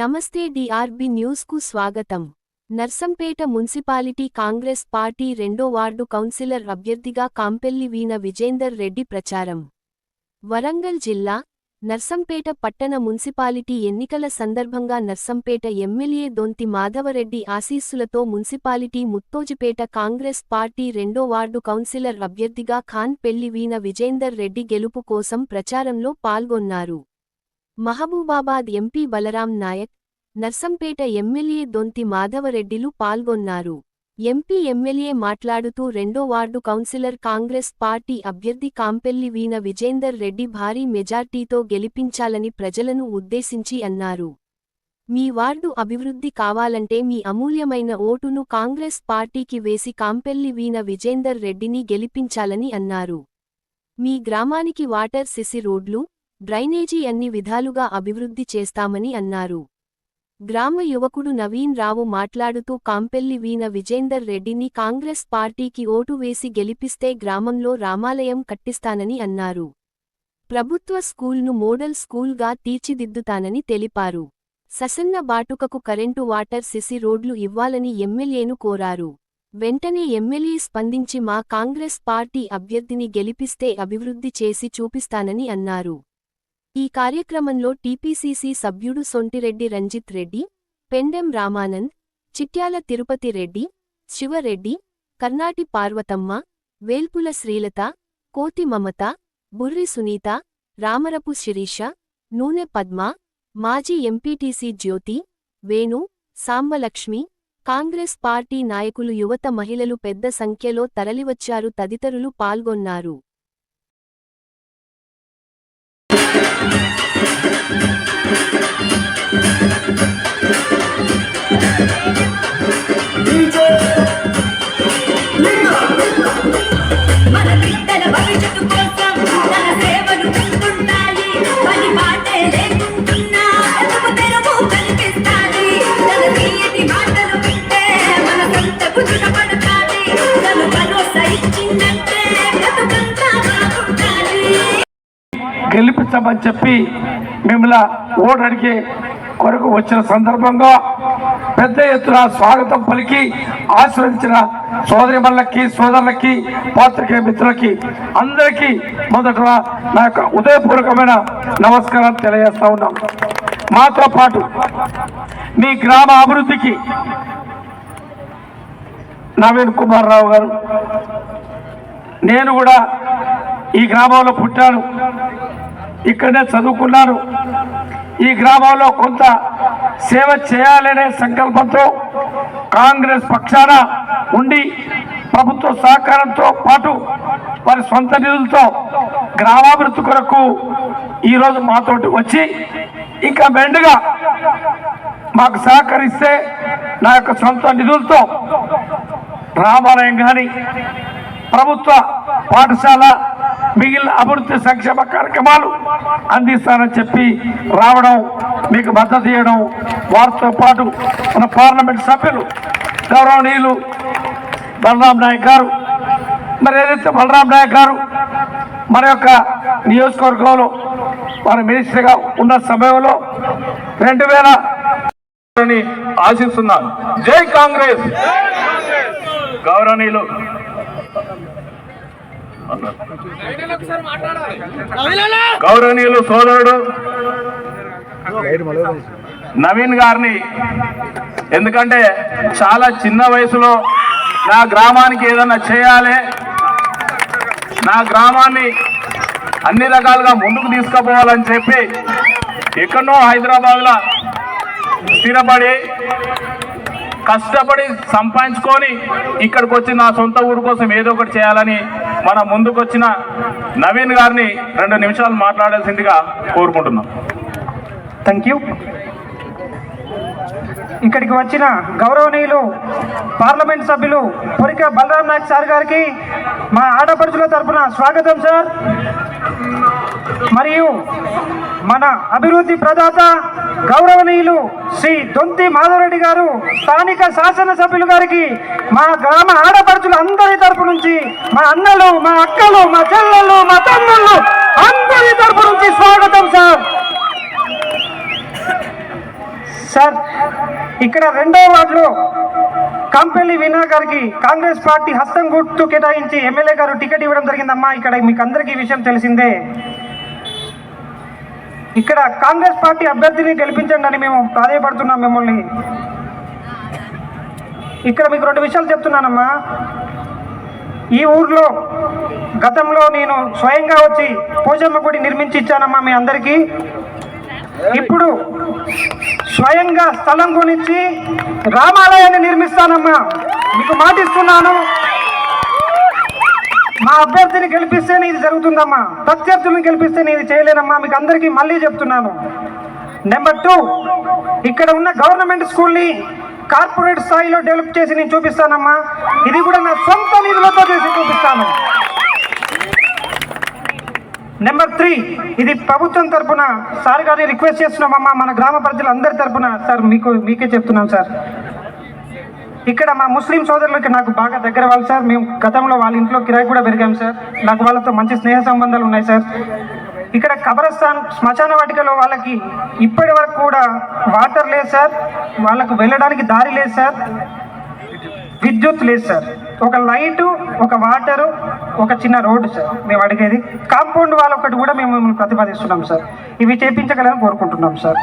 నమస్తే DRB news కు స్వాగతం. నర్సంపేట మున్సిపాలిటీ కాంగ్రెస్ పార్టీ 2వ వార్డు కౌన్సిలర్ అభ్యర్థిగా కాంపెల్లి వీణ విజేందర్ రెడ్డి ప్రచారం. వరంగల్ జిల్లా నర్సంపేట పట్టణ మున్సిపాలిటీ ఎన్నికల సందర్భంగా నర్సంపేట ఎమ్మెల్యే దొంతి మాధవరెడ్డి ఆశీస్సులతో మున్సిపాలిటీ ముత్తోజిపేట కాంగ్రెస్ పార్టీ 2వ వార్డు కౌన్సిలర్ అభ్యర్థిగా కాంపెల్లి వీణ విజేందర్ రెడ్డి గెలుపు కోసం ప్రచారంలో పాల్గొన్నారు. మహబూబాబాద్ ఎంపీ బలరాం నాయక్, నర్సంపేట ఎమ్మెల్యే దొంతి మాధవరెడ్డిలు పాల్గొన్నారు. ఎంపీ ఎమ్మెల్యే మాట్లాడుతూ 2వ వార్డు కౌన్సిలర్ కాంగ్రెస్ పార్టీ అభ్యర్థి కాంపెల్లి వీణ విజేందర్ రెడ్డి భారీ మెజార్టీతో గెలిపించాలని ప్రజలను ఉద్దేశించి అన్నారు. మీ వార్డు అభివృద్ధి కావాలంటే మీ అమూల్యమైన ఓటును కాంగ్రెస్ పార్టీకి వేసి కాంపెల్లి వీణ విజేందర్ రెడ్డిని గెలిపించాలని అన్నారు. మీ గ్రామానికి వాటర్ సిసి రోడ్లు, డ్రైనేజీ అన్ని విధాలుగా అభివృద్ధి చేస్తామని అన్నారు. గ్రామ యువకుడు నవీన్ రావు మాట్లాడుతూ కాంపెల్లి వీణ విజేందర్ రెడ్డిని కాంగ్రెస్ పార్టీకి ఓటు వేసి గెలిపిస్తే గ్రామంలో రామాలయం కట్టిస్తానని అన్నారు. ప్రభుత్వ స్కూల్ను మోడల్ స్కూల్గా తీర్చిదిద్దుతానని తెలిపారు. ససన్న బాటుకకు కరెంటు, వాటర్ సిసి రోడ్లు ఇవ్వాలని ఎమ్మెల్యేను కోరారు. వెంటనే ఎమ్మెల్యే స్పందించి మా కాంగ్రెస్ పార్టీ అభ్యర్థిని గెలిపిస్తే అభివృద్ధి చేసి చూపిస్తానని అన్నారు. ఈ కార్యక్రమంలో టీపీసీసీ సభ్యుడు సొంటిరెడ్డి రంజిత్ రెడ్డి, పెండెం రామానంద్, చిట్యాల తిరుపతి రెడ్డి, శివరెడ్డి, కర్నాటి పార్వతమ్మ, వేల్పుల శ్రీలత, కోతి మమత, బుర్రి సునీత, రామరపు శిరీష, నూనె పద్మ, మాజీ ఎంపీటీసీ జ్యోతి, వేణు, సాంబలక్ష్మి, కాంగ్రెస్ పార్టీ నాయకులు, యువత, మహిళలు పెద్ద సంఖ్యలో తరలివచ్చారు. తదితరులు పాల్గొన్నారు. గెలిపించమని చెప్పి మిమ్మల్ని ఓటు అడిగే కొరకు వచ్చిన సందర్భంగా పెద్ద ఎత్తున స్వాగతం పలికి ఆశీర్వదించిన సోదరిమణులకి, సోదరులకి, పాత్రికేయ మిత్రులకి అందరికీ మొదట నా యొక్క ఉదయపూర్వకమైన నమస్కారాలు తెలియజేస్తా ఉన్నాం. మాతో పాటు మీ గ్రామ అభివృద్ధికి నవీన్ కుమార్ రావు గారు, నేను కూడా ఈ గ్రామంలో పుట్టాను, ఇక్కడనే చదువుకున్నాను. ఈ గ్రామంలో కొంత సేవ చేయాలనే సంకల్పంతో కాంగ్రెస్ పక్షాన ఉండి ప్రభుత్వ సహకారంతో పాటు వారి సొంత నిధులతో గ్రామాభివృద్ధి కొరకు ఈరోజు మాతోటి వచ్చి ఇంకా మెండుగా మాకు సహకరిస్తే నా యొక్క సొంత నిధులతో రామాలయం కానీ, ప్రభుత్వ పాఠశాల, మిగిలిన అభివృద్ధి సంక్షేమ కార్యక్రమాలు అందిస్తానని చెప్పి రావడం, మీకు మద్దతు ఇవ్వడం, వారితో పాటు మన పార్లమెంట్ సభ్యులు గౌరవనీయులు బలరాం నాయక్ గారు, మరి ఏదైతే బలరాం నాయక్ గారు మన యొక్క నియోజకవర్గంలో వారి మినిస్టర్గా ఉన్న సమయంలో 2000 ఆశిస్తున్నాను. జై కాంగ్రెస్. గౌరవనీయులు సోదరుడు నవీన్ గారిని, ఎందుకంటే చాలా చిన్న వయసులో నా గ్రామానికి ఏదన్నా చేయాలి, నా గ్రామాన్ని అన్ని రకాలుగా ముందుకు తీసుకుపోవాలని చెప్పి ఎక్కడో హైదరాబాద్లో స్థిరపడి కష్టపడి సంపాదించుకొని ఇక్కడికి వచ్చి నా సొంత ఊరు కోసం ఏదో ఒకటి చేయాలని మన ముందుకు వచ్చిన నవీన్ గారిని 2 నిమిషాలు మాట్లాడాల్సిందిగా కోరుకుంటున్నాం. Thank you. ఇక్కడికి వచ్చిన గౌరవనీయులు పార్లమెంట్ సభ్యులు పొరిక బలరాం నాయక్ సార్ గారికి మా ఆడపడుచుల తరఫున స్వాగతం సార్. మరియు మన అభివృద్ధి ప్రదాత గౌరవనీయులు శ్రీ దొంతి మాధవరెడ్డి గారు, స్థానిక శాసనసభ్యులు గారికి మా గ్రామ ఆడపడుచులు అందరి తరపు నుంచి, మా అన్నలు, మా అక్కలు, మా చెల్లెళ్ళు, మా తమ్ముళ్ళు అందరి తరపు నుంచి స్వాగతం సార్. సార్ ఇక్కడ 2వ వార్డులో కాంపెల్లి వీణా గారికి కాంగ్రెస్ పార్టీ హస్తం గుర్తు కేటాయించి ఎమ్మెల్యే గారు టికెట్ ఇవ్వడం జరిగిందమ్మా. ఇక్కడ మీకు అందరికీ ఈ విషయం తెలిసిందే. ఇక్కడ కాంగ్రెస్ పార్టీ అభ్యర్థిని గెలిపించండి అని మేము ప్రాధాయపడుతున్నాం మిమ్మల్ని. ఇక్కడ మీకు 2 విషయాలు చెప్తున్నానమ్మా. ఈ ఊర్లో గతంలో నేను స్వయంగా వచ్చి పోచమ్మ గుడి నిర్మించి ఇచ్చానమ్మా మీ అందరికీ. ఇప్పుడు స్వయంగా స్థలం కొనిచ్చి రామాలయాన్ని నిర్మిస్తానమ్మా. మీకు మాటిస్తున్నాను, మా అభ్యర్థిని గెలిపిస్తేనే ఇది జరుగుతుందమ్మా. ప్రత్యర్థులను గెలిపిస్తేనే ఇది చేయలేనమ్మా. మీకు అందరికీ మళ్ళీ చెప్తున్నాను. నెంబర్ 2, ఇక్కడ ఉన్న గవర్నమెంట్ స్కూల్ని కార్పొరేట్ స్థాయిలో డెవలప్ చేసి నేను చూపిస్తానమ్మా. ఇది కూడా నా సొంత నిధులతో చేసి చూపిస్తాను. నెంబర్ 3, ఇది ప్రభుత్వం తరఫున సార్ గారిని రిక్వెస్ట్ చేస్తున్నామమ్మా, మన గ్రామ ప్రజలందరి తరఫున. సార్ మీకే చెప్తున్నాం సార్, ఇక్కడ మా ముస్లిం సోదరులకి నాకు బాగా దగ్గర వాళ్ళు సార్. మేము గతంలో వాళ్ళ ఇంట్లో కిరాయి కూడా పెరిగాం సార్. నాకు వాళ్ళతో మంచి స్నేహ సంబంధాలు ఉన్నాయి సార్. ఇక్కడ కబరస్థాన్ శ్మశాన వాటికలో వాళ్ళకి ఇప్పటి వరకు కూడా వాటర్ లేదు సార్. వాళ్ళకు వెళ్ళడానికి దారి లేదు సార్. విద్యుత్ లేదు సార్. ఒక లైటు, ఒక వాటరు, ఒక చిన్న రోడ్డు సార్ మేము అడిగేది. కాంపౌండ్ వాళ్ళ ఒకటి కూడా మేము మిమ్మల్ని ప్రతిపాదిస్తున్నాం సార్. ఇవి చేయించగలని కోరుకుంటున్నాం సార్.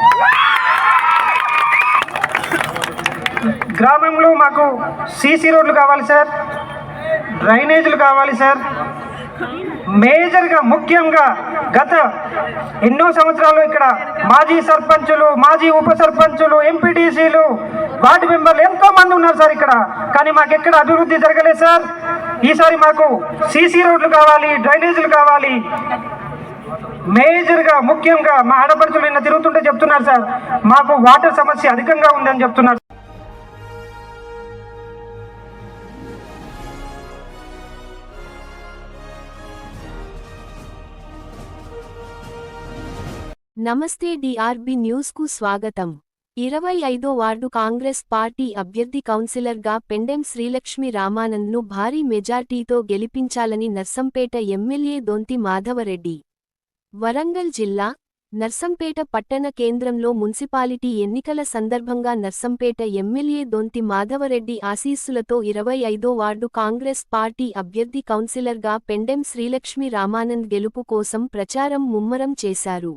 గ్రామంలో మాకు సీసీ రోడ్లు కావాలి సార్, డ్రైనేజీలు కావాలి సార్. మేజర్గా ముఖ్యంగా గత ఎన్నో సంవత్సరాలు ఇక్కడ మాజీ సర్పంచులు, మాజీ ఉప సర్పంచులు, ఎంపీటీసీలు, వార్డు మెంబర్లు ఎంతో మంది ఉన్నారు సార్ ఇక్కడ. కానీ మాకు ఎక్కడ అభివృద్ధి జరగలేదు సార్. ఈసారి మాకు సీసీ రోడ్లు కావాలి, డ్రైనేజీలు కావాలి. మేజర్గా ముఖ్యంగా మా ఆడపడుచులు నిన్న తిరుగుతుంటే చెప్తున్నారు సార్, మాకు వాటర్ సమస్య అధికంగా ఉందని చెప్తున్నారు. నమస్తే డిఆర్బి న్యూస్కు స్వాగతం. 25వ వార్డు కాంగ్రెస్ పార్టీ అభ్యర్థి కౌన్సిలర్గా పెండెం శ్రీలక్ష్మి రామానంద్ను భారీ మెజార్టీతో గెలిపించాలని నర్సంపేట ఎమ్మెల్యే దొంతి మాధవరెడ్డి. వరంగల్ జిల్లా నర్సంపేట పట్టణ కేంద్రంలో మున్సిపాలిటీ ఎన్నికల సందర్భంగా నర్సంపేట ఎమ్మెల్యే దొంతి మాధవరెడ్డి ఆశీస్సులతో 25వ వార్డు కాంగ్రెస్ పార్టీ అభ్యర్థి కౌన్సిలర్గా పెండెం శ్రీలక్ష్మి రామానంద్ గెలుపు కోసం ప్రచారం ముమ్మరం చేశారు.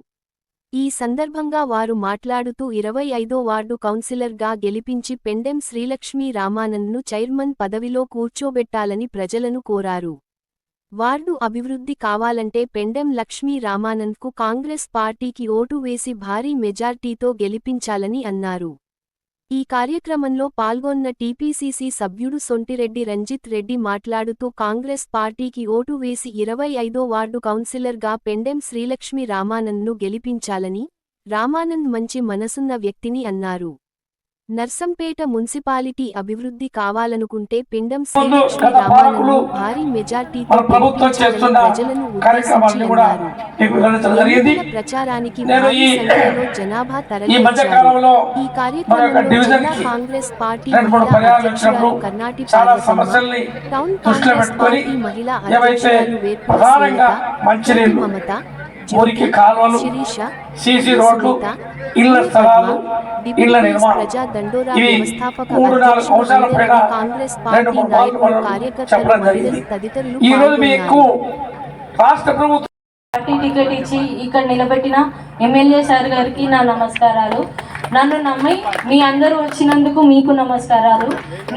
ఈ సందర్భంగా వారు మాట్లాడుతూ 25వ వార్డు కౌన్సిలర్గా గెలిపించి పెండెం శ్రీలక్ష్మి రామానంద్ను చైర్మన్ పదవిలో కూర్చోబెట్టాలని ప్రజలను కోరారు. వార్డు అభివృద్ధి కావాలంటే పెండెం లక్ష్మీ రామానంద్కు కాంగ్రెస్ పార్టీకి ఓటు వేసి భారీ మెజార్టీతో గెలిపించాలని అన్నారు. ఈ కార్యక్రమంలో పాల్గొన్న టీపీసీసీ సభ్యుడు సొంటిరెడ్డి రంజిత్ రెడ్డి మాట్లాడుతూ కాంగ్రెస్ పార్టీకి ఓటు వేసి 25వ వార్డు కౌన్సిలర్గా పెండెం శ్రీలక్ష్మి రామానంద్ను గెలిపించాలని, రామానంద్ మంచి మనసున్న వ్యక్తిని అన్నారు. నర్సంపేట మున్సిపాలిటీ అభివృద్ధి కావాలనుకుంటే పెండెం శ్రీలక్ష్మి రామానంద్ను భారీ మెజార్టీతో గెలిపించాలని ప్రజలను ఉద్దేశించి అన్నారు. ఎన్నికల ప్రచారానికి భారీ సంఖ్యలో జనాభా తరలివచ్చారు. ఈ కార్యక్రమంలో జిల్లా కాంగ్రెస్ పార్టీ మహిళా అధ్యక్షురాలు కర్ణాటి పార్వతమ్మ, టౌన్ కాంగ్రెస్ పార్టీ మహిళా అధ్యక్షురాలు వేర్పూరి మమత, మురికి కాలువలు, సీసీ రోడ్లు, ఇళ్ల స్థలాలు, ఇళ్ల నిర్మాణం, ఇవి 3-4 సంవత్సరాల పైన 2-3 మార్లు చెప్పడం జరిగింది. ఈ రోజు మీకు రాష్ట్ర ప్రభుత్వం పార్టీ టికెట్ ఇచ్చి ఇక్కడ నిలబెట్టిన ఎమ్మెల్యే సార్ గారికి నా నమస్కారాలు. నన్ను నమ్మి మీ అందరూ వచ్చినందుకు మీకు నమస్కారాలు.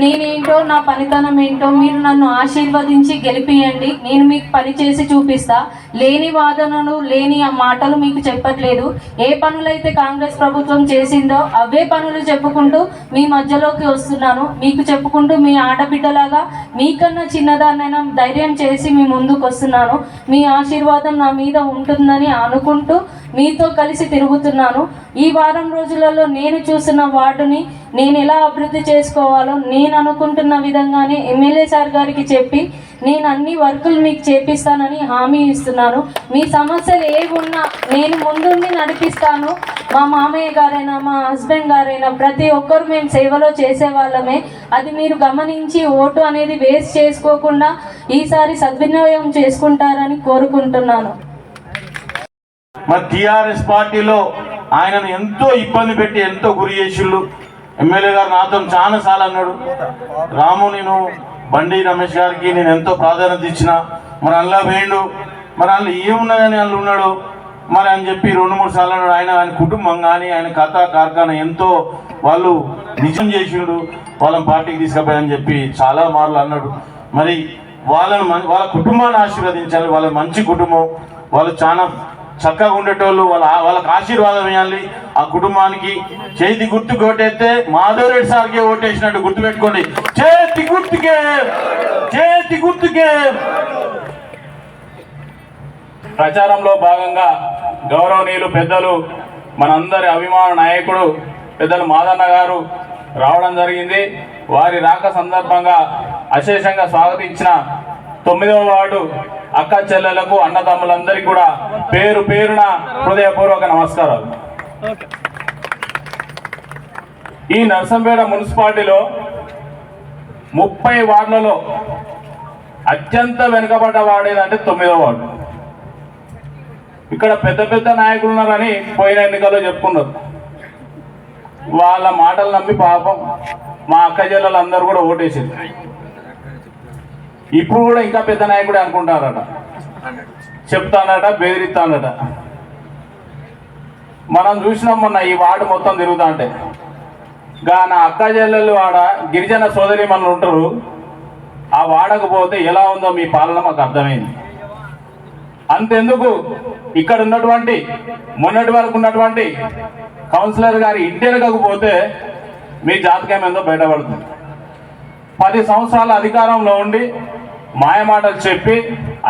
నేనేంటో, నా పనితనం ఏంటో మీరు నన్ను ఆశీర్వదించి గెలిపియండి. నేను మీకు పని చేసి చూపిస్తా. లేని వాదనలు, లేని ఆ మాటలు మీకు చెప్పట్లేదు. ఏ పనులైతే కాంగ్రెస్ ప్రభుత్వం చేసిందో అవే పనులు చెప్పుకుంటూ మీ మధ్యలోకి వస్తున్నాను. మీకు చెప్పుకుంటూ మీ ఆడబిడ్డలాగా మీకన్నా చిన్నదాన్నైనా ధైర్యం చేసి మీ ముందుకు వస్తున్నాను. మీ ఆశీర్వాదం నా మీద ఉంటుందని అనుకుంటూ మీతో కలిసి తిరుగుతున్నాను. ఈ వారం రోజులలో నేను చూసిన వార్డుని నేను ఎలా అభివృద్ధి చేసుకోవాలో నేను అనుకుంటున్న విధంగానే ఎమ్మెల్యే సార్ గారికి చెప్పి నేను అన్ని వర్కులు మీకు చేపిస్తానని హామీ ఇస్తున్నాను. మీ సమస్యలు ఏమున్నా నేను ముందుండి నడిపిస్తాను. మా మామయ్య గారైనా, మా హస్బెండ్ గారైనా ప్రతి ఒక్కరు మేము సేవలో చేసేవాళ్ళమే. అది మీరు గమనించి ఓటు అనేది వేస్ట్ చేసుకోకుండా ఈసారి సద్వినియోగం చేసుకుంటారని కోరుకుంటున్నాను. మా టీఆర్ఎస్ పార్టీలో ఆయనను ఎంతో ఇబ్బంది పెట్టి ఎంతో గురి చేసిళ్ళు. ఎమ్మెల్యే గారు నాతో చాలాసార్లు అన్నాడు, రాము నేను బండి రమేష్ గారికి నేను ఎంతో ప్రాధాన్యత ఇచ్చిన, మరి అందులో వేయండు, మరి అందులో ఏమున్నదని అందులో ఉన్నాడు మరి అని చెప్పి 2-3 సార్లు అన్నాడు. ఆయన కుటుంబం కానీ ఆయన కథ కార్ఖానా ఎంతో వాళ్ళు నిజం చేసిండు, వాళ్ళని పార్టీకి తీసుకుపోయాయని చెప్పి చాలా మార్లు అన్నాడు. మరి వాళ్ళ కుటుంబాన్ని ఆశీర్వదించాలి, వాళ్ళ మంచి కుటుంబం, వాళ్ళు చాలా చక్కగా ఉండేటోళ్ళు, వాళ్ళకి ఆశీర్వాదం ఇవ్వాలి. ఆ కుటుంబానికి చేతి గుర్తుకు ఓటేస్తే మాధవరెడ్డి సార్కే ఓటేసినట్టు గుర్తుపెట్టుకోండి. చేతి గుర్తుకే, చేతి గుర్తుకే. ప్రచారంలో భాగంగా గౌరవనీయులు పెద్దలు మనందరి అభిమాన నాయకుడు పెద్దలు మాదన్న గారు రావడం జరిగింది. వారి రాక సందర్భంగా అశేషంగా స్వాగతించిన 9వ వార్డు అక్క చెల్లెలకు అన్నదమ్ములందరికీ కూడా పేరు పేరున హృదయపూర్వక నమస్కారాలు. ఈ నర్సంపేట మున్సిపాలిటీలో 30 వార్డులలో అత్యంత వెనుకబడ్డ వార్డు ఏదంటే 9వ వార్డు. ఇక్కడ పెద్ద పెద్ద నాయకులు ఉన్నారని పోయిన ఎన్నికల్లో చెప్పుకున్నారు. వాళ్ళ మాటలు నమ్మి పాపం మా అక్క చెల్లెలందరూ కూడా ఓటేసింది. ఇప్పుడు కూడా ఇంకా పెద్ద నాయకుడే అనుకుంటారట, చెప్తానట, బెదిరిస్తానట. మనం చూసినాం మొన్న ఈ వార్డు మొత్తం తిరుగుతా అంటే నా అక్క చెల్లెళ్ళు వాడ గిరిజన సోదరి మనలు ఉంటారు. ఆ వాడకు పోతే ఎలా ఉందో మీ పాలన మాకు అర్థమైంది. అంతెందుకు ఇక్కడ ఉన్నటువంటి మొన్నటి వరకు ఉన్నటువంటి కౌన్సిలర్ గారి ఇంటి వెనకకు పోతే మీ జాతకం ఏందో బయటపడుతుంది. 10 సంవత్సరాల అధికారంలో ఉండి మాయమాటలు చెప్పి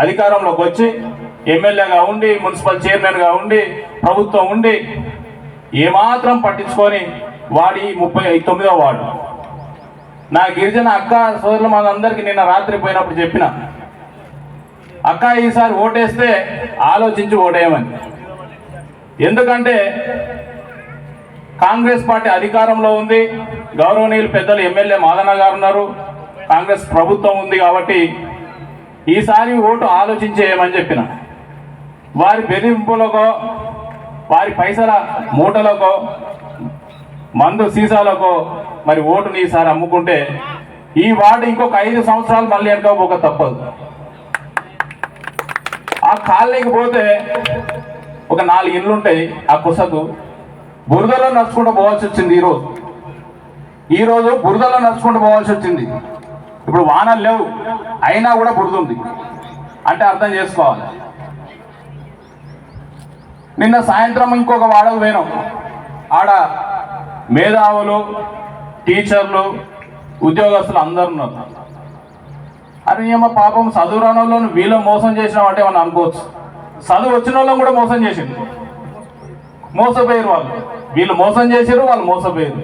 అధికారంలోకి వచ్చి ఎమ్మెల్యేగా ఉండి మున్సిపల్ చైర్మన్గా ఉండి ప్రభుత్వం ఉండి ఏమాత్రం పట్టించుకొని వాడి 39వ వార్డు నా గిరిజన అక్క సోదరులు మనందరికీ నిన్న రాత్రి పోయినప్పుడు చెప్పిన, అక్క ఈసారి ఓటేస్తే ఆలోచించి ఓటేయమని. ఎందుకంటే కాంగ్రెస్ పార్టీ అధికారంలో ఉంది, గౌరవనీయులు పెద్దలు ఎమ్మెల్యే మాదన్న గారు ఉన్నారు, కాంగ్రెస్ ప్రభుత్వం ఉంది. కాబట్టి ఈసారి ఓటు ఆలోచించేయమని చెప్పిన. వారి బెదిరింపులకో వారి పైసల మూటలకో మందు సీసాలకో మరి ఓటుని ఈసారి అమ్ముకుంటే ఈ వార్డు ఇంకొక 5 సంవత్సరాలు మళ్ళీ వెనకపోక తప్పదు. ఆ కాలనీకి పోతే ఒక 4 ఇళ్ళు ఉంటాయి. ఆ కుసకు బురదలో నడుచుకుంటూ పోవాల్సి వచ్చింది. ఈరోజు బురదలో నడుచుకుంటూ పోవాల్సి వచ్చింది. ఇప్పుడు వానలు లేవు, అయినా కూడా బురద ఉంది అంటే అర్థం చేసుకోవాలి. నిన్న సాయంత్రం ఇంకొక వాడకు పోయినాం. ఆడ మేధావులు, టీచర్లు, ఉద్యోగస్తులు అందరు ఉన్నారు. అని ఏమో పాపం చదువు రాని వాళ్ళను వీళ్ళు మోసం చేసినామంటే మనం అనుకోవచ్చు. చదువు వచ్చిన వాళ్ళని కూడా మోసం చేసింది, మోసపోయారు వాళ్ళు. వీళ్ళు మోసం చేసారు, వాళ్ళు మోసపోయారు.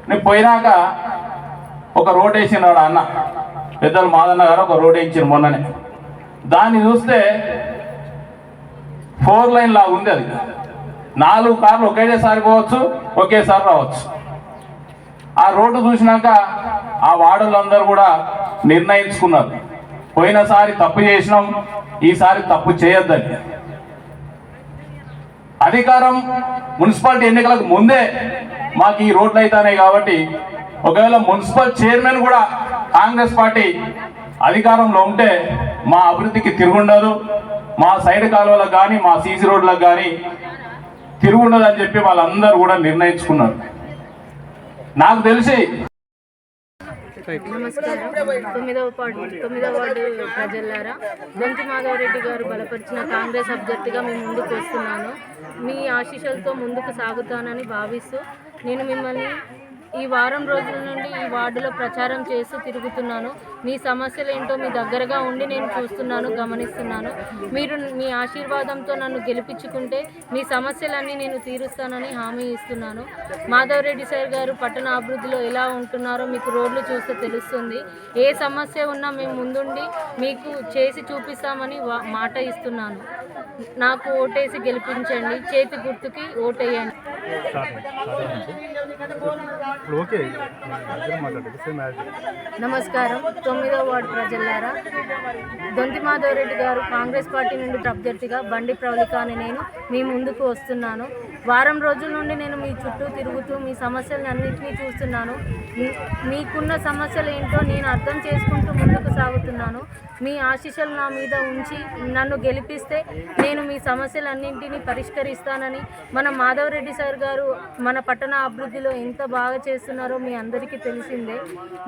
నేను పోయినాక ఒక రోడ్ వేసినాడు అన్న పెద్దలు మాదన్న గారు, ఒక రోడ్ వేయించారు మొన్ననే. దాన్ని చూస్తే 4 లైన్ లాగా ఉంది. అది 4 కార్లు ఒకేసారి పోవచ్చు, ఒకేసారి రావచ్చు. ఆ రోడ్డు చూసినాక ఆ వార్డులందరూ కూడా నిర్ణయించుకున్నారు, పోయినసారి తప్పు చేసినాం, ఈసారి తప్పు చేయొద్దని. అధికారం మున్సిపాలిటీ ఎన్నికలకు ముందే మాకు ఈ రోడ్లు అవుతున్నాయి. కాబట్టి ఒకవేళ మున్సిపల్ చైర్మన్ కూడా కాంగ్రెస్ పార్టీ అధికారంలో ఉంటే మా అభివృద్ధికి తిరుగుండదు, మా సైడ్ కాలువలకు కానీ మా సీసీ రోడ్లకు కానీ తిరుగుండదు అని చెప్పి వాళ్ళందరూ కూడా నిర్ణయించుకున్నారు. నాకు తెలిసి నమస్కారం. 9వ వార్డు ప్రజలారా, దొంతి మాధవరెడ్డి గారు బలపరిచిన కాంగ్రెస్ అభ్యర్థిగా మీ ముందుకు వస్తున్నాను. మీ ఆశీస్సులతో ముందుకు సాగుతానని భావిస్తూ నేను మిమ్మల్ని ఈ వారం రోజుల నుండి ఈ వార్డులో ప్రచారం చేస్తూ తిరుగుతున్నాను. మీ సమస్యలు ఏంటో మీ దగ్గరగా ఉండి నేను చూస్తున్నాను, గమనిస్తున్నాను. మీరు మీ ఆశీర్వాదంతో నన్ను గెలిపించుకుంటే మీ సమస్యలన్నీ నేను తీరుస్తానని హామీ ఇస్తున్నాను. మాధవరెడ్డి సార్ గారు పట్టణ అభివృద్ధిలో ఎలా ఉంటున్నారో మీకు రోడ్లు చూస్తే తెలుస్తుంది. ఏ సమస్య ఉన్నా మేము ముందుండి మీకు చేసి చూపిస్తామని మాట ఇస్తున్నాను. నాకు ఓటేసి గెలిపించండి, చేతి గుర్తుకి ఓటేయండి. నమస్కారం. 9వ వార్డు ప్రజలారా, దొంతి మాధవరెడ్డి గారు కాంగ్రెస్ పార్టీ నుండి అభ్యర్థిగా బండి ప్రవళిక అని నేను మీ ముందుకు వస్తున్నాను. వారం రోజుల నుండి నేను మీ చుట్టూ తిరుగుతూ మీ సమస్యలను అన్నింటినీ చూస్తున్నాను. మీకున్న సమస్యలు ఏంటో నేను అర్థం చేసుకుంటూ ముందుకు సాగుతున్నాను. మీ ఆశీస్సులు నా మీద ఉంచి నన్ను గెలిపిస్తే నేను మీ సమస్యలన్నింటినీ పరిష్కరిస్తానని మన మాధవరెడ్డి సార్ గారు మన పట్టణ అభివృద్ధిలో ఎంత బాగా చేస్తున్నారో మీ అందరికీ తెలిసిందే.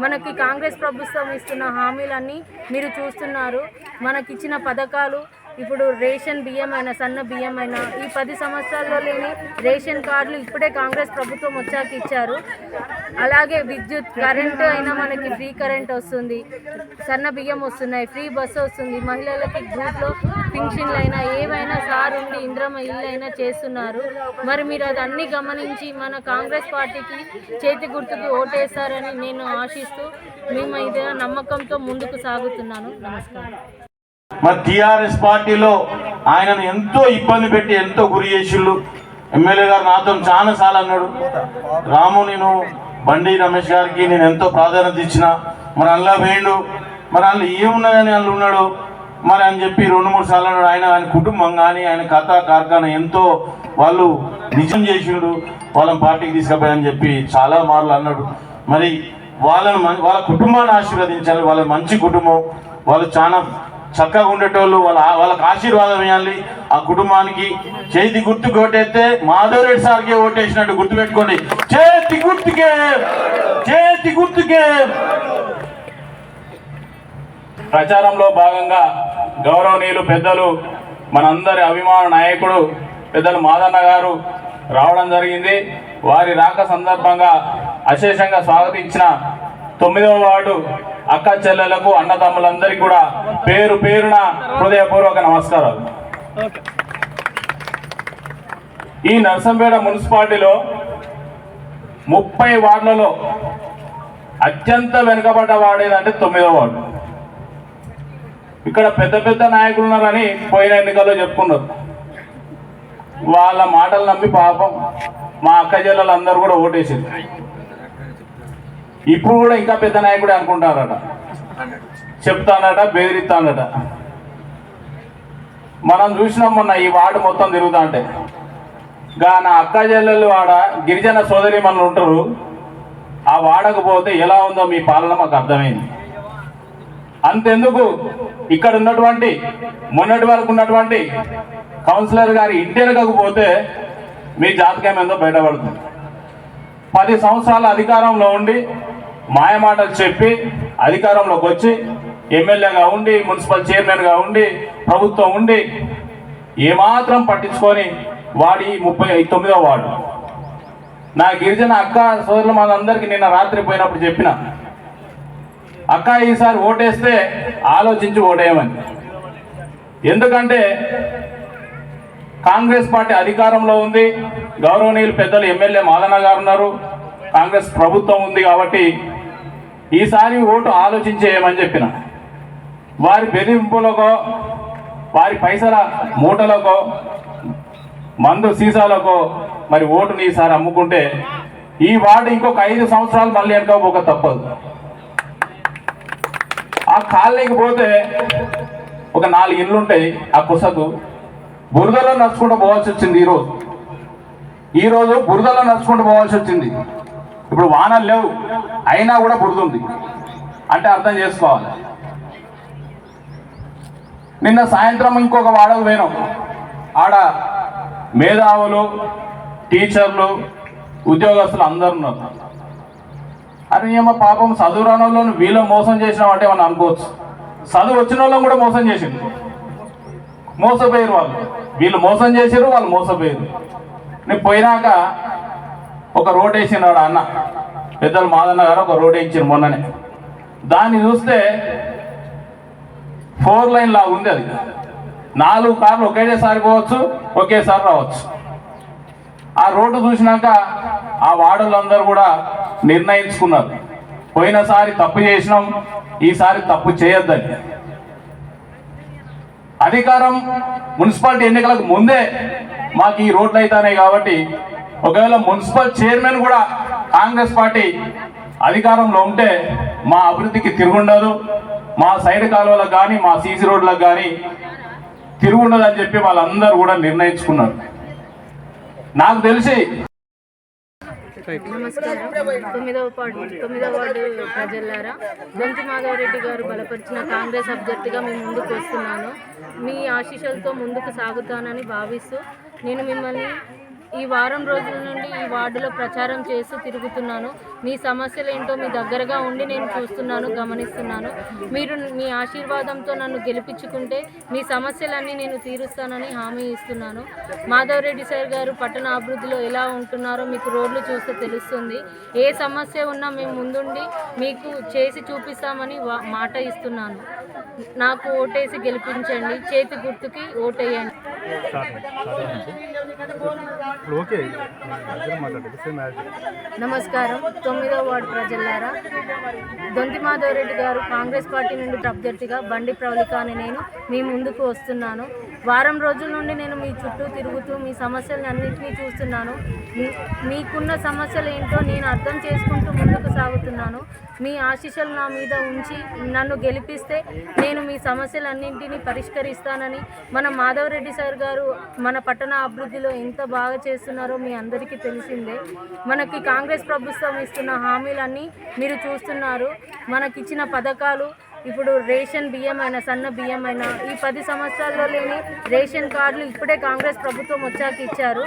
మనకి కాంగ్రెస్ ప్రభుత్వం ఇస్తున్న హామీలన్నీ మీరు చూస్తున్నారు. మనకిచ్చిన పథకాలు ఇప్పుడు రేషన్ బియ్యం అయినా సన్న బియ్యం అయినా ఈ 10 సంవత్సరాల్లో లేని రేషన్ కార్డులు ఇప్పుడే కాంగ్రెస్ ప్రభుత్వం వచ్చాక ఇచ్చారు. అలాగే విద్యుత్ కరెంటు అయినా మనకి ఫ్రీ కరెంట్ వస్తుంది, సన్న బియ్యం వస్తున్నాయి, ఫ్రీ బస్సు వస్తుంది, మహిళలకి గ్రూప్లో పింఛన్లు అయినా ఏవైనా సార్ ఉండి ఇంద్రమ్మ ఇల్లు అయినా చేస్తున్నారు. మరి మీరు అది అన్నీ గమనించి మన కాంగ్రెస్ పార్టీకి చేతి గుర్తుకు ఓటేస్తారని నేను ఆశిస్తూ మీ మీద నమ్మకంతో ముందుకు సాగుతున్నాను. నమస్కారం. మరి టీఆర్ఎస్ పార్టీలో ఆయనను ఎంతో ఇబ్బంది పెట్టి ఎంతో గురి చేసిళ్ళు. ఎమ్మెల్యే గారు నాతో చాలాసార్లు అన్నాడు, రాము నేను బండి రమేష్ గారికి నేను ఎంతో ప్రాధాన్యత ఇచ్చిన, మరి అందులో వేయండు, మరి అందులో ఏమున్నదని అందులో ఉన్నాడు మరి అని చెప్పి 2-3 సార్లు అన్నాడు. ఆయన కుటుంబం కానీ ఆయన కథ కార్ఖానా ఎంతో వాళ్ళు నిజం చేసిండు, వాళ్ళని పార్టీకి తీసుకుపోయాయని చెప్పి చాలా మార్లు అన్నాడు. మరి వాళ్ళ కుటుంబాన్ని ఆశీర్వదించాలి, వాళ్ళ మంచి కుటుంబం, వాళ్ళు చాలా చక్కగా ఉండేటోళ్ళు, వాళ్ళకి ఆశీర్వాదం ఇవ్వాలి. ఆ కుటుంబానికి చేతి గుర్తు ఓటేస్తే మాధవరెడ్డి సార్కే ఓటేసినట్టు గుర్తుపెట్టుకోండి. చేతి గుర్తుకే, చేతి గుర్తుకే. ప్రచారంలో భాగంగా గౌరవనీయులు పెద్దలు మనందరి అభిమాన నాయకుడు పెద్దలు మాదన్న గారు రావడం జరిగింది. వారి రాక సందర్భంగా అశేషంగా స్వాగతించిన 9వ వార్డు అక్క చెల్లెలకు అన్నదమ్ములందరికీ కూడా పేరు పేరున హృదయపూర్వక నమస్కారాలు. ఈ నర్సంపేట మున్సిపాలిటీలో 30 వార్డులలో అత్యంత వెనుకబడ్డ వార్డు ఏదంటే 9వ వార్డు. ఇక్కడ పెద్ద పెద్ద నాయకులు ఉన్నారని పోయిన ఎన్నికల్లో చెప్పుకున్నారు. వాళ్ళ మాటలు నమ్మి పాపం మా అక్క చెల్లెలు అందరూ కూడా ఓటేసింది. ఇప్పుడు కూడా ఇంకా పెద్ద నాయకుడే అనుకుంటారట, చెప్తానట, బెదిరిస్తానట. మనం చూసినాం మొన్న ఈ వార్డు మొత్తం తిరుగుతా అంటే నా అక్క చెల్లెళ్ళు వాడ గిరిజన సోదరిమణులు ఉంటారు. ఆ వాడకు పోతే ఎలా ఉందో మీ పాలన మాకు అర్థమైంది. అంతెందుకు ఇక్కడ ఉన్నటువంటి మొన్నటి వరకు ఉన్నటువంటి కౌన్సిలర్ గారి ఇంటి వెనకకు పోతే మీ జాతకం ఏందో బయటపడుతుంది. 10 సంవత్సరాల అధికారంలో ఉండి మాయమాటలు చెప్పి అధికారంలోకి వచ్చి ఎమ్మెల్యేగా ఉండి మున్సిపల్ చైర్మన్గా ఉండి ప్రభుత్వం ఉండి ఏమాత్రం పట్టించుకొని వాడి 39వ వార్డు నా గిరిజన అక్క సోదరులు మనందరికీ నిన్న రాత్రి పోయినప్పుడు చెప్పిన, అక్క ఈసారి ఓటేస్తే ఆలోచించి ఓటేయమని. ఎందుకంటే కాంగ్రెస్ పార్టీ అధికారంలో ఉంది, గౌరవనీయులు పెద్దలు ఎమ్మెల్యే మాదన్న గారు ఉన్నారు, కాంగ్రెస్ ప్రభుత్వం ఉంది. కాబట్టి ఈసారి ఓటు ఆలోచించేయమని చెప్పిన. వారి బెదిరింపులకో వారి పైసల మూటలకో మందు సీసాలకో మరి ఓటుని ఈసారి అమ్ముకుంటే ఈ వార్డు ఇంకొక 5 సంవత్సరాలు మళ్ళీ వెనకపోక తప్పదు. ఆ కాలనీకి పోతే ఒక 4 ఇళ్ళు ఉంటాయి. ఆ కుసకు బురదలో నడుచుకుంటూ పోవాల్సి వచ్చింది. ఈరోజు బురదలో నడుచుకుంటూ పోవాల్సి వచ్చింది. ఇప్పుడు వానలు లేవు, అయినా కూడా బురద ఉంది అంటే అర్థం చేసుకోవాలి. నిన్న సాయంత్రం ఇంకొక వాడకు పోయినాం. ఆడ మేధావులు, టీచర్లు, ఉద్యోగస్తులు అందరు ఉన్నారు. అని ఏమో పాపం చదువు రాని వాళ్ళను వీళ్ళని మోసం చేసినామంటే మనం అనుకోవచ్చు. చదువు వచ్చిన వాళ్ళని కూడా మోసం చేసింది, మోసపోయారు వాళ్ళు. వీళ్ళు మోసం చేసారు, వాళ్ళు మోసపోయారు. నేను పోయినాక ఒక రోడ్ వేసినాడు అన్న పెద్దలు మాదన్న గారు, ఒక రోడ్ వేయించారు మొన్ననే. దాన్ని చూస్తే 4 లైన్ లాగా ఉంది. అది 4 కార్లు ఒకేసారి పోవచ్చు, ఒకేసారి రావచ్చు. ఆ రోడ్డు చూసినాక ఆ వార్డులందరూ కూడా నిర్ణయించుకున్నారు, పోయినసారి తప్పు చేసినాం, ఈసారి తప్పు చేయొద్దని. అధికారం మున్సిపాలిటీ ఎన్నికలకు ముందే మాకు ఈ రోడ్లు అవుతాయి. కాబట్టి ఒకవేళ మున్సిపల్ చైర్మన్ కూడా కాంగ్రెస్ పార్టీ అధికారంలో ఉంటే మా అభివృద్ధికి తిరుగుండదు, మా సైడ్ కాలువలకు కానీ మా సీసీ రోడ్లకు కానీ తిరుగుండదు అని చెప్పి వాళ్ళందరూ కూడా నిర్ణయించుకున్నారు. నాకు తెలిసి నమస్కారం. 9వ వార్డు ప్రజలారా, దొంతి మాధవరెడ్డి గారు బలపరిచిన కాంగ్రెస్ అభ్యర్థిగా మీ ముందుకు వస్తున్నాను. మీ ఆశీస్సులతో ముందుకు సాగుతానని భావిస్తూ నేను మిమ్మల్ని ఈ వారం రోజుల నుండి ఈ వార్డులో ప్రచారం చేస్తూ తిరుగుతున్నాను. మీ సమస్యలు ఏంటో మీ దగ్గరగా ఉండి నేను చూస్తున్నాను, గమనిస్తున్నాను. మీరు మీ ఆశీర్వాదంతో నన్ను గెలిపించుకుంటే మీ సమస్యలన్నీ నేను తీరుస్తానని హామీ ఇస్తున్నాను. మాధవరెడ్డి సార్ గారు పట్టణ అభివృద్ధిలో ఎలా ఉంటున్నారో మీకు రోడ్లు చూస్తే తెలుస్తుంది. ఏ సమస్య ఉన్నా మేము ముందుండి మీకు చేసి చూపిస్తామని మాట ఇస్తున్నాను. నాకు ఓటేసి గెలిపించండి. చేతి గుర్తుకి ఓటేయండి. నమస్కారం. 9వ వార్డు ప్రజలారా, దొంతి మాధవరెడ్డి గారు కాంగ్రెస్ పార్టీ నుండి అభ్యర్థిగా బండి ప్రవళిక అని నేను మీ ముందుకు వస్తున్నాను. వారం రోజుల నుండి నేను మీ చుట్టూ తిరుగుతూ మీ సమస్యలన్నింటినీ చూస్తున్నాను. మీకున్న సమస్యలు ఏంటో నేను అర్థం చేసుకుంటూ ముందుకు సాగుతున్నాను. మీ ఆశీస్సులు నా మీద ఉంచి నన్ను గెలిపిస్తే నేను మీ సమస్యలన్నింటినీ పరిష్కరిస్తానని, మన మాధవరెడ్డి సార్ గారు మన పట్టణ అభివృద్ధిలో ఎంత బాగా చేస్తున్నారో మీ అందరికీ తెలిసిందే. మనకి కాంగ్రెస్ ప్రభుత్వం ఇస్తున్న హామీలన్నీ మీరు చూస్తున్నారు. మనకిచ్చిన పథకాలు, ఇప్పుడు రేషన్ బియ్యం అయినా, సన్న బియ్యం అయినా, ఈ 10 సంవత్సరాల్లో లేని రేషన్ కార్డులు ఇప్పుడే కాంగ్రెస్ ప్రభుత్వం వచ్చాక ఇచ్చారు.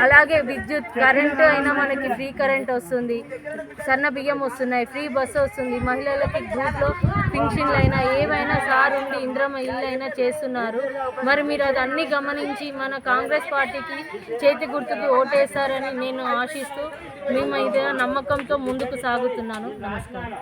అలాగే విద్యుత్, కరెంటు అయినా మనకి ఫ్రీ కరెంట్ వస్తుంది, సన్న బియ్యం వస్తున్నాయి, ఫ్రీ బస్సు వస్తుంది, మహిళలకి గ్రూప్లో పింఛన్లు అయినా ఏవైనా సార్ ఉండి ఇంద్రమ్మ ఇల్లు అయినా చేస్తున్నారు. మరి మీరు అదన్నీ గమనించి మన కాంగ్రెస్ పార్టీకి చేతి గుర్తుకు ఓటేస్తారని నేను ఆశిస్తూ మీ మీద నమ్మకంతో ముందుకు సాగుతున్నాను. నమస్కారం.